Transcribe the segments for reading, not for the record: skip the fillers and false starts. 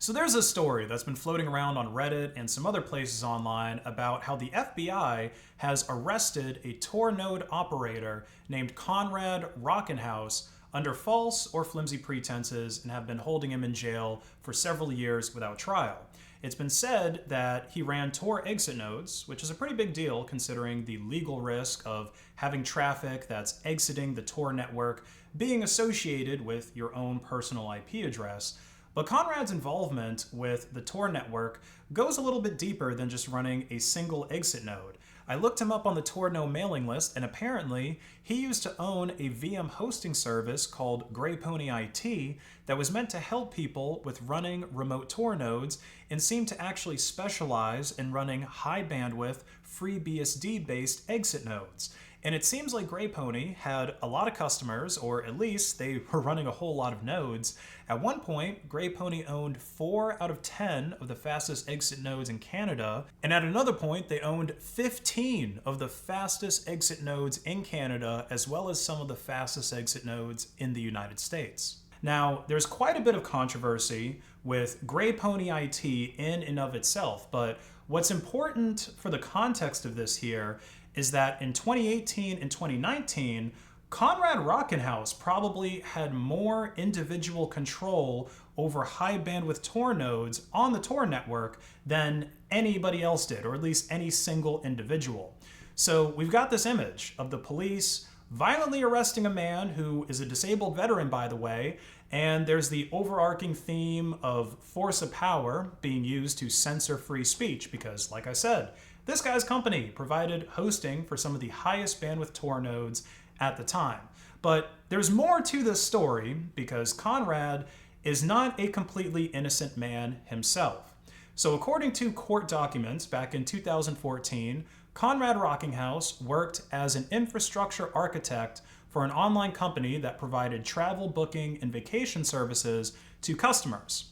So there's a story that's been floating around on Reddit and some other places online about how the FBI has arrested a Tor node operator named Conrad Rockenhaus under false or flimsy pretenses and have been holding him in jail for several years without trial. It's been said that he ran Tor exit nodes, which is a pretty big deal considering the legal risk of having traffic that's exiting the Tor network being associated with your own personal IP address. But Conrad's involvement with the Tor network goes a little bit deeper than just running a single exit node. I looked him up on the Tor node mailing list, and apparently he used to own a VM hosting service called GreyPony IT that was meant to help people with running remote Tor nodes and seemed to actually specialize in running high bandwidth FreeBSD based exit nodes. And it seems like GreyPony had a lot of customers, or at least they were running a whole lot of nodes. At one point, GreyPony owned 4 out of 10 of the fastest exit nodes in Canada, and at another point, they owned 15 of the fastest exit nodes in Canada, as well as some of the fastest exit nodes in the United States. Now, there's quite a bit of controversy with GreyPony IT in and of itself, but what's important for the context of this here is that in 2018 and 2019, Conrad Rockenhaus probably had more individual control over high bandwidth Tor nodes on the Tor network than anybody else did, or at least any single individual. So we've got this image of the police violently arresting a man who is a disabled veteran, by the way, and there's the overarching theme of force of power being used to censor free speech because, like I said, this guy's company provided hosting for some of the highest bandwidth Tor nodes at the time. But there's more to this story because Conrad is not a completely innocent man himself. So according to court documents back in 2014, Conrad Rockenhaus worked as an infrastructure architect for an online company that provided travel booking and vacation services to customers.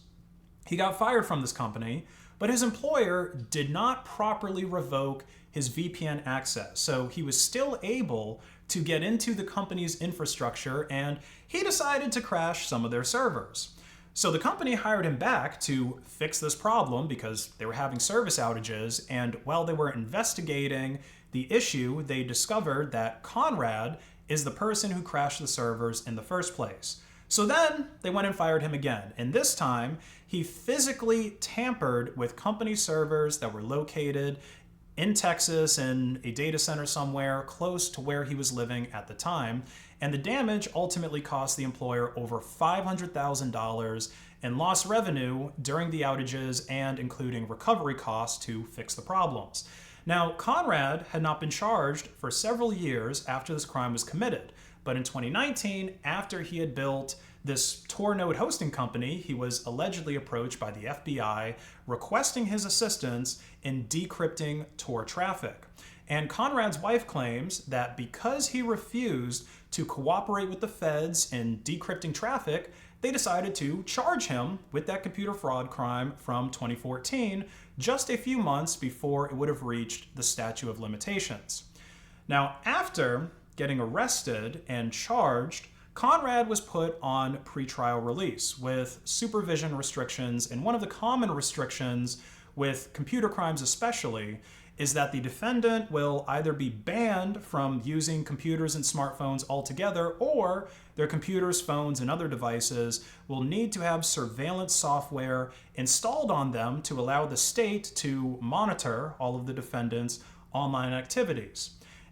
He got fired from this company, but his employer did not properly revoke his VPN access, so he was still able to get into the company's infrastructure, and he decided to crash some of their servers. So the company hired him back to fix this problem because they were having service outages, and while they were investigating the issue, they discovered that Conrad is the person who crashed the servers in the first place. So then they went and fired him again, and this time he physically tampered with company servers that were located in Texas in a data center somewhere close to where he was living at the time, and the damage ultimately cost the employer over $500,000 in lost revenue during the outages and including recovery costs to fix the problems. Now, Conrad had not been charged for several years after this crime was committed, but in 2019, after he had built this Tor node hosting company, he was allegedly approached by the FBI requesting his assistance in decrypting Tor traffic. And Conrad's wife claims that because he refused to cooperate with the feds in decrypting traffic, they decided to charge him with that computer fraud crime from 2014, just a few months before it would have reached the statute of limitations. Now, after getting arrested and charged, Conrad was put on pretrial release with supervision restrictions, and one of the common restrictions with computer crimes especially is that the defendant will either be banned from using computers and smartphones altogether, or their computers, phones, and other devices will need to have surveillance software installed on them to allow the state to monitor all of the defendant's online activities.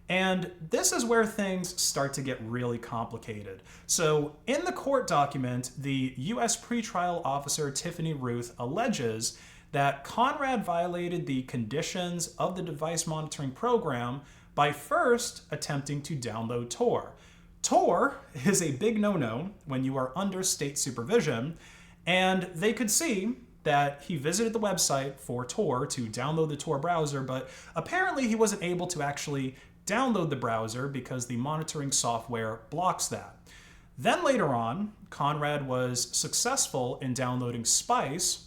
And this is where things start to get really complicated. So in the court document, the U.S. pretrial officer Tiffany Ruth alleges that Conrad violated the conditions of the device monitoring program by first attempting to download Tor. Tor is a big no-no when you are under state supervision, and they could see that he visited the website for Tor to download the Tor browser, but apparently he wasn't able to actually download the browser because the monitoring software blocks that. Then later on, Conrad was successful in downloading Spice,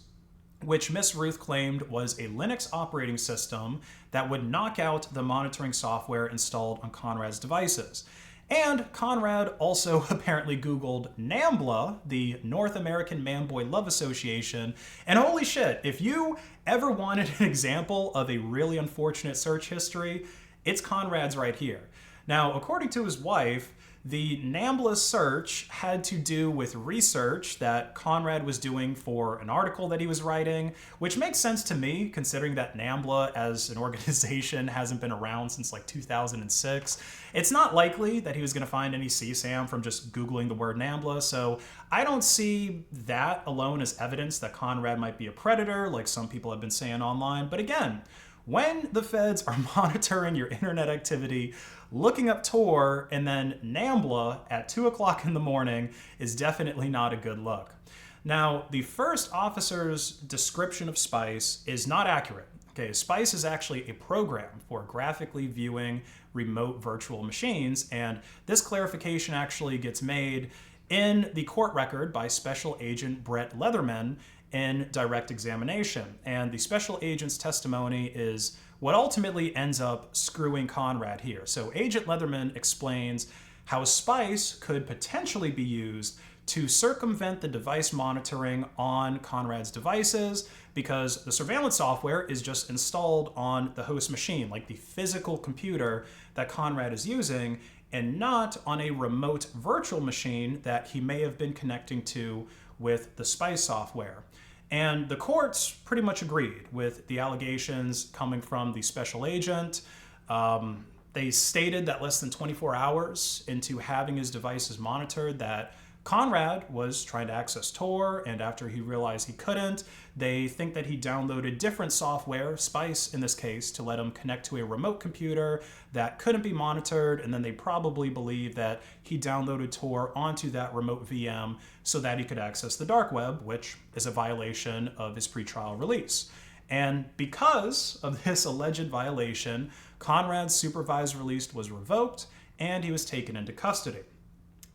which Ms. Ruth claimed was a Linux operating system that would knock out the monitoring software installed on Conrad's devices. And Conrad also apparently Googled NAMBLA, the North American Man-Boy Love Association, and holy shit, if you ever wanted an example of a really unfortunate search history, it's Conrad's right here. Now, according to his wife, the NAMBLA search had to do with research that Conrad was doing for an article that he was writing, which makes sense to me considering that NAMBLA as an organization hasn't been around since like 2006. It's not likely that he was going to find any CSAM from just Googling the word NAMBLA, so I don't see that alone as evidence that Conrad might be a predator like some people have been saying online. But again, when the feds are monitoring your internet activity, looking up Tor and then NAMBLA at 2 o'clock in the morning is definitely not a good look. Now, the first officer's description of SPICE is not accurate. Okay, SPICE is actually a program for graphically viewing remote virtual machines, and this clarification actually gets made in the court record by Special Agent Brett Leatherman in direct examination. And the special agent's testimony is what ultimately ends up screwing Conrad here. So Agent Leatherman explains how SPICE could potentially be used to circumvent the device monitoring on Conrad's devices because the surveillance software is just installed on the host machine, like the physical computer that Conrad is using, and not on a remote virtual machine that he may have been connecting to with the SPICE software. And the courts pretty much agreed with the allegations coming from the special agent. They stated that less than 24 hours into having his devices monitored that Conrad was trying to access Tor, and after he realized he couldn't, they think that he downloaded different software, SPICE in this case, to let him connect to a remote computer that couldn't be monitored, and then they probably believe that he downloaded Tor onto that remote VM so that he could access the dark web, which is a violation of his pretrial release. And because of this alleged violation, Conrad's supervised release was revoked, and he was taken into custody.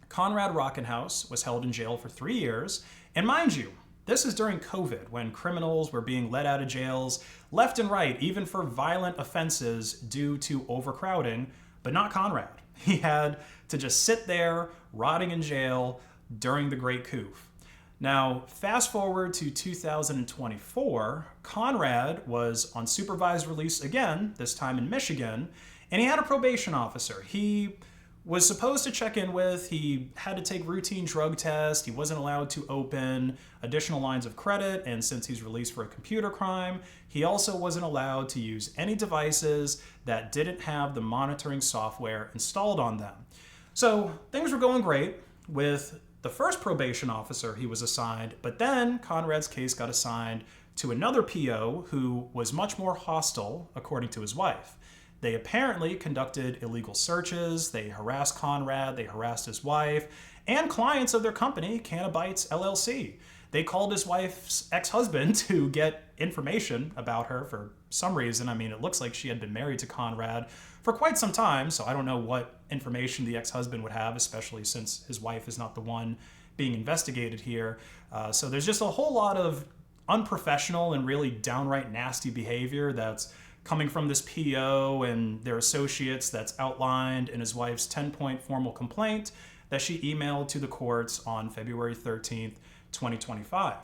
Conrad Rockenhaus was held in jail for 3 years, and mind you, this is during COVID when criminals were being let out of jails left and right, even for violent offenses due to overcrowding, but not Conrad. He had to just sit there rotting in jail during the Great Coup. Now, fast forward to 2024, Conrad was on supervised release again, this time in Michigan, and he had a probation officer he was supposed to check in with. He had to take routine drug tests. He wasn't allowed to open additional lines of credit. And since he's released for a computer crime, he also wasn't allowed to use any devices that didn't have the monitoring software installed on them. So things were going great with the first probation officer he was assigned, but then Conrad's case got assigned to another PO who was much more hostile, according to his wife. They apparently conducted illegal searches, they harassed Conrad, they harassed his wife, and clients of their company, Cannabites LLC. They called his wife's ex-husband to get information about her for some reason. I mean, it looks like she had been married to Conrad for quite some time, so I don't know what information the ex-husband would have, especially since his wife is not the one being investigated here. So there's just a whole lot of unprofessional and really downright nasty behavior that's coming from this PO and their associates that's outlined in his wife's 10-point formal complaint that she emailed to the courts on February 13th, 2025.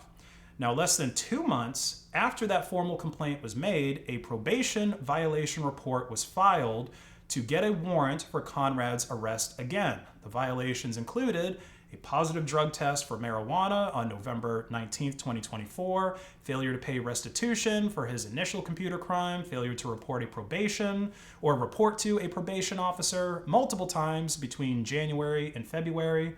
Now, less than 2 months after that formal complaint was made, a probation violation report was filed to get a warrant for Conrad's arrest again. The violations included a positive drug test for marijuana on November 19th, 2024, failure to pay restitution for his initial computer crime, failure to report to a probation officer multiple times between January and February.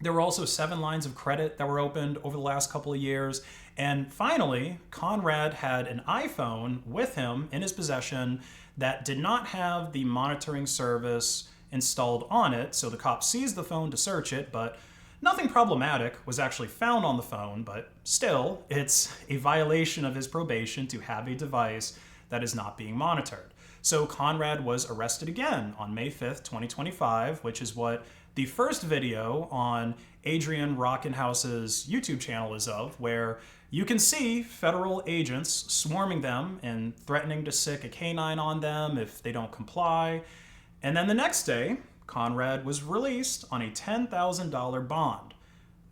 There were also 7 lines of credit that were opened over the last couple of years. And finally, Conrad had an iPhone with him in his possession that did not have the monitoring service installed on it, so the cops seized the phone to search it, but nothing problematic was actually found on the phone. But still, it's a violation of his probation to have a device that is not being monitored. So Conrad was arrested again on May 5th, 2025, which is what the first video on Adrienne Rockenhaus's YouTube channel is of, where you can see federal agents swarming them and threatening to sic a canine on them if they don't comply. And then the next day, Conrad was released on a $10,000 bond.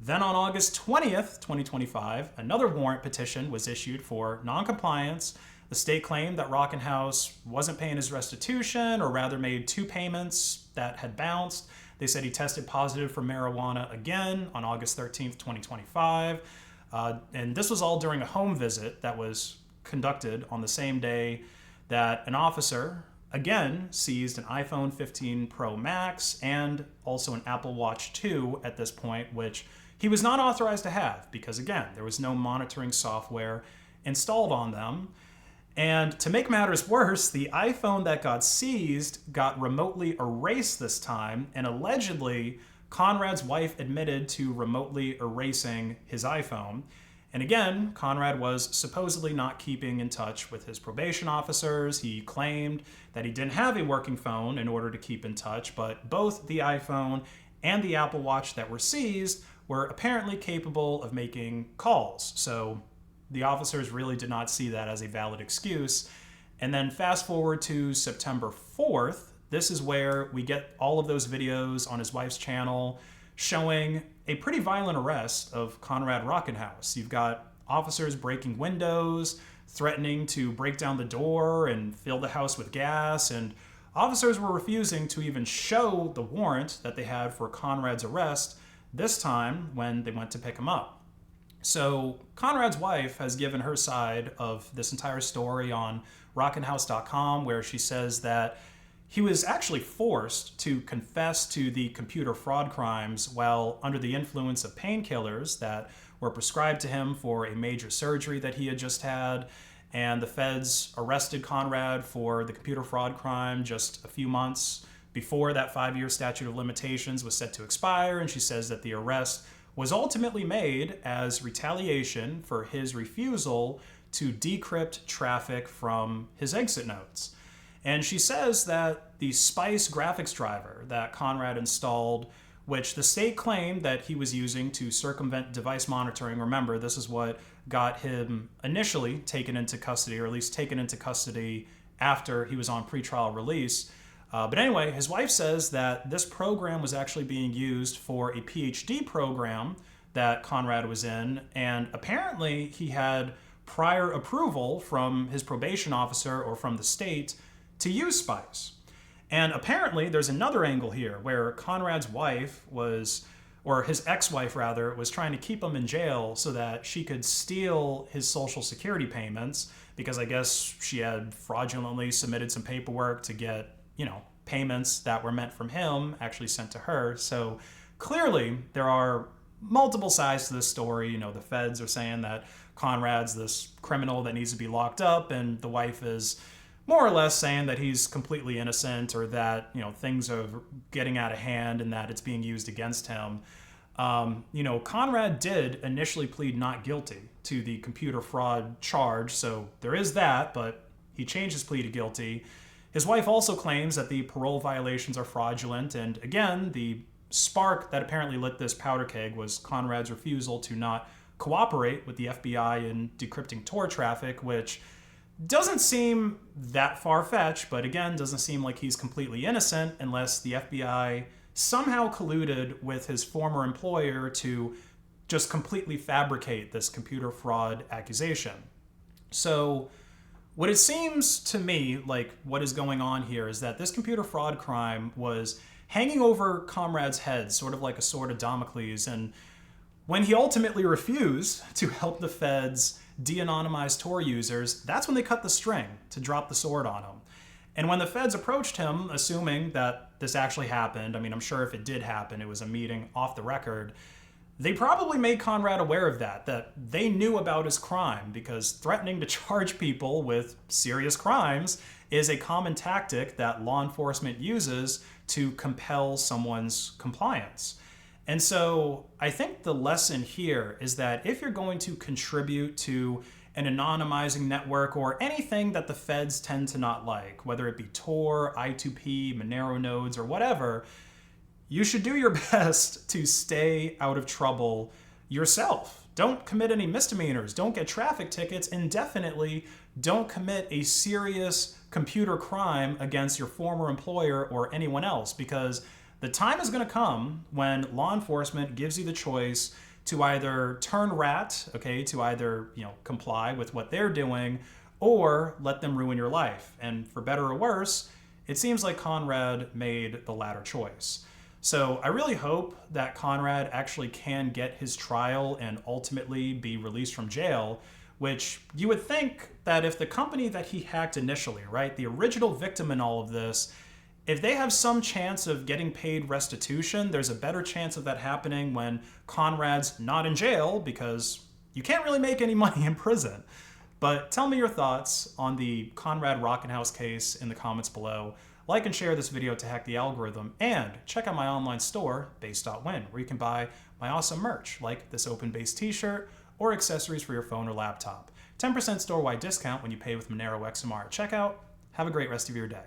Then on August 20th, 2025, another warrant petition was issued for noncompliance. The state claimed that Rockenhaus wasn't paying his restitution, or rather made 2 payments that had bounced. They said he tested positive for marijuana again on August 13th, 2025. And this was all during a home visit that was conducted on the same day that an officer, again, seized an iPhone 15 Pro Max and also an Apple Watch 2 at this point, which he was not authorized to have because, again, there was no monitoring software installed on them. And to make matters worse, the iPhone that got seized got remotely erased this time, and allegedly, Conrad's wife admitted to remotely erasing his iPhone. And again, Conrad was supposedly not keeping in touch with his probation officers. He claimed that he didn't have a working phone in order to keep in touch, but both the iPhone and the Apple Watch that were seized were apparently capable of making calls. So the officers really did not see that as a valid excuse. And then fast forward to September 4th, this is where we get all of those videos on his wife's channel showing a pretty violent arrest of Conrad Rockenhaus. You've got officers breaking windows, threatening to break down the door and fill the house with gas, and officers were refusing to even show the warrant that they had for Conrad's arrest, this time when they went to pick him up. So Conrad's wife has given her side of this entire story on Rockenhaus.com, where she says that he was actually forced to confess to the computer fraud crimes while under the influence of painkillers that were prescribed to him for a major surgery that he had just had. And the feds arrested Conrad for the computer fraud crime just a few months before that 5-year statute of limitations was set to expire. And she says that the arrest was ultimately made as retaliation for his refusal to decrypt traffic from his exit notes. And she says that the Spice graphics driver that Conrad installed, which the state claimed that he was using to circumvent device monitoring. Remember, this is what got him initially taken into custody, or at least taken into custody after he was on pretrial release. But anyway, his wife says that this program was actually being used for a PhD program that Conrad was in, and apparently he had prior approval from his probation officer or from the state to use Spice. And apparently there's another angle here where Conrad's wife was, or his ex-wife rather, was trying to keep him in jail so that she could steal his Social Security payments, because I guess she had fraudulently submitted some paperwork to get, payments that were meant from him actually sent to her. So clearly there are multiple sides to this story. The feds are saying that Conrad's this criminal that needs to be locked up, and the wife is more or less saying that he's completely innocent, or that, things are getting out of hand and that it's being used against him. Conrad did initially plead not guilty to the computer fraud charge, so there is that, but he changed his plea to guilty. His wife also claims that the parole violations are fraudulent, and again, the spark that apparently lit this powder keg was Conrad's refusal to not cooperate with the FBI in decrypting Tor traffic, which doesn't seem that far-fetched, but again, doesn't seem like he's completely innocent unless the FBI somehow colluded with his former employer to just completely fabricate this computer fraud accusation. So what it seems to me like what is going on here is that this computer fraud crime was hanging over Conrad's head, sort of like a sword of Damocles, and when he ultimately refused to help the feds de-anonymize Tor users, that's when they cut the string to drop the sword on him. And when the feds approached him, assuming that this actually happened, I'm sure if it did happen, it was a meeting off the record, they probably made Conrad aware of that they knew about his crime, because threatening to charge people with serious crimes is a common tactic that law enforcement uses to compel someone's compliance. And so I think the lesson here is that if you're going to contribute to an anonymizing network or anything that the feds tend to not like, whether it be Tor, I2P, Monero nodes, or whatever, you should do your best to stay out of trouble yourself. Don't commit any misdemeanors. Don't get traffic tickets. Indefinitely, don't commit a serious computer crime against your former employer or anyone else, because The time is going to come when law enforcement gives you the choice to either turn rat, okay, to either, comply with what they're doing or let them ruin your life. And for better or worse, it seems like Conrad made the latter choice. So I really hope that Conrad actually can get his trial and ultimately be released from jail, which you would think that if the company that he hacked initially, right, the original victim in all of this, if they have some chance of getting paid restitution, there's a better chance of that happening when Conrad's not in jail, because you can't really make any money in prison. But tell me your thoughts on the Conrad Rockenhaus case in the comments below. Like and share this video to hack the algorithm, and check out my online store, based.win, where you can buy my awesome merch, like this open-based t-shirt or accessories for your phone or laptop. 10% store-wide discount when you pay with Monero XMR at checkout. Have a great rest of your day.